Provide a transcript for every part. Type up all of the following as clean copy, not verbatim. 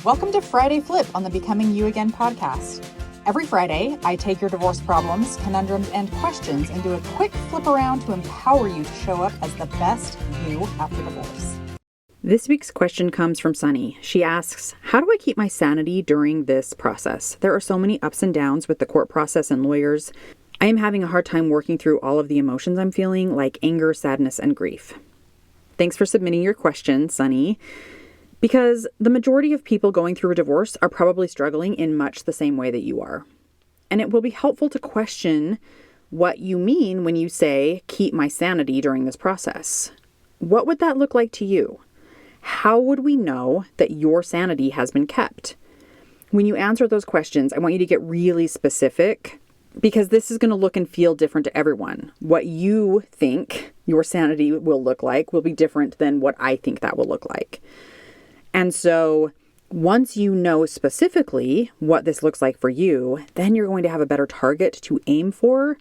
Welcome to Friday Flip on the Becoming You Again podcast. Every Friday, I take your divorce problems, conundrums, and questions and do a quick flip around to empower you to show up as the best you after divorce. This week's question comes from Sunny. She asks, how do I keep my sanity during this process? There are so many ups and downs with the court process and lawyers. I am having a hard time working through all of the emotions I'm feeling, like anger, sadness, and grief. Thanks for submitting your question, Sunny. Because the majority of people going through a divorce are probably struggling in much the same way that you are. And it will be helpful to question what you mean when you say, keep my sanity during this process. What would that look like to you? How would we know that your sanity has been kept? When you answer those questions, I want you to get really specific because this is going to look and feel different to everyone. What you think your sanity will look like will be different than what I think that will look like. And so once you know specifically what this looks like for you, then you're going to have a better target to aim for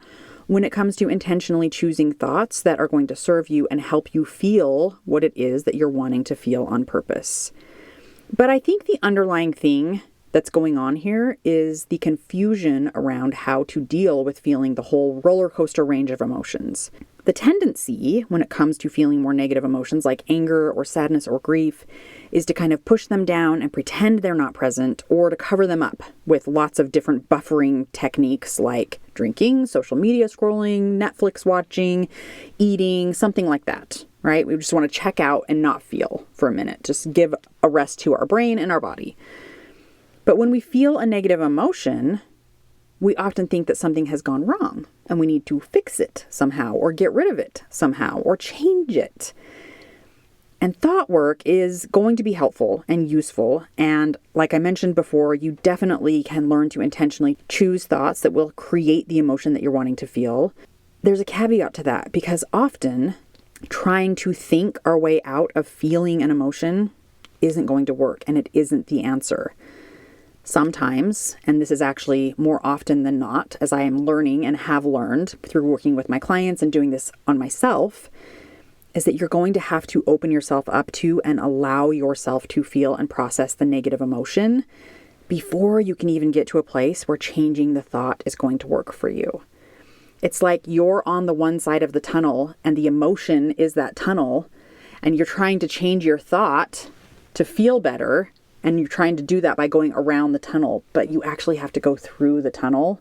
when it comes to intentionally choosing thoughts that are going to serve you and help you feel what it is that you're wanting to feel on purpose. But I think the underlying thing that's going on here is the confusion around how to deal with feeling the whole roller coaster range of emotions. The tendency when it comes to feeling more negative emotions like anger or sadness or grief is to kind of push them down and pretend they're not present or to cover them up with lots of different buffering techniques like drinking, social media scrolling, Netflix watching, eating, something like that, right? We just want to check out and not feel for a minute, just give a rest to our brain and our body. But when we feel a negative emotion, we often think that something has gone wrong and we need to fix it somehow or get rid of it somehow or change it. And thought work is going to be helpful and useful. And like I mentioned before, you definitely can learn to intentionally choose thoughts that will create the emotion that you're wanting to feel. There's a caveat to that because often trying to think our way out of feeling an emotion isn't going to work and it isn't the answer. Sometimes, and this is actually more often than not, as I am learning and have learned through working with my clients and doing this on myself, is that you're going to have to open yourself up to and allow yourself to feel and process the negative emotion before you can even get to a place where changing the thought is going to work for you. It's like you're on the one side of the tunnel and the emotion is that tunnel, and you're trying to change your thought to feel better. And you're trying to do that by going around the tunnel, but you actually have to go through the tunnel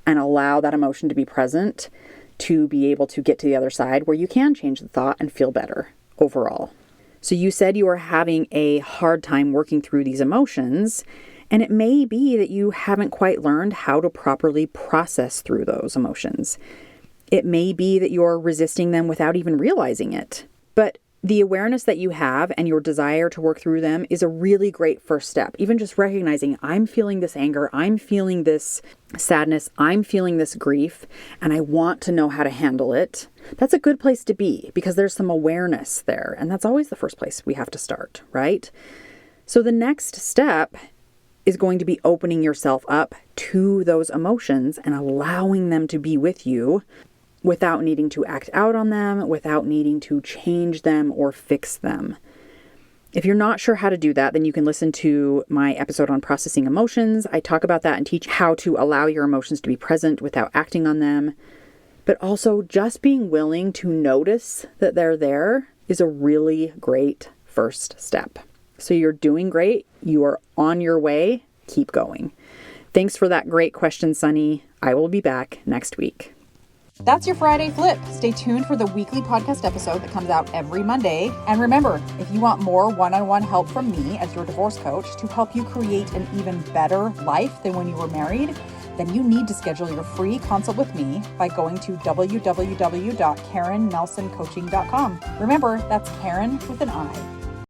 and allow that emotion to be present to be able to get to the other side where you can change the thought and feel better overall. So you said you are having a hard time working through these emotions, and it may be that you haven't quite learned how to properly process through those emotions. It may be that you're resisting them without even realizing it, but the awareness that you have and your desire to work through them is a really great first step. Even just recognizing I'm feeling this anger, I'm feeling this sadness, I'm feeling this grief, and I want to know how to handle it. That's a good place to be because there's some awareness there. And that's always the first place we have to start, right? So the next step is going to be opening yourself up to those emotions and allowing them to be with you without needing to act out on them, without needing to change them or fix them. If you're not sure how to do that, then you can listen to my episode on processing emotions. I talk about that and teach how to allow your emotions to be present without acting on them. But also just being willing to notice that they're there is a really great first step. So you're doing great. You are on your way. Keep going. Thanks for that great question, Sunny. I will be back next week. That's your Friday Flip. Stay tuned for the weekly podcast episode that comes out every Monday. And remember, if you want more one-on-one help from me as your divorce coach to help you create an even better life than when you were married, then you need to schedule your free consult with me by going to www.karennelsoncoaching.com. Remember, that's Karen with an I.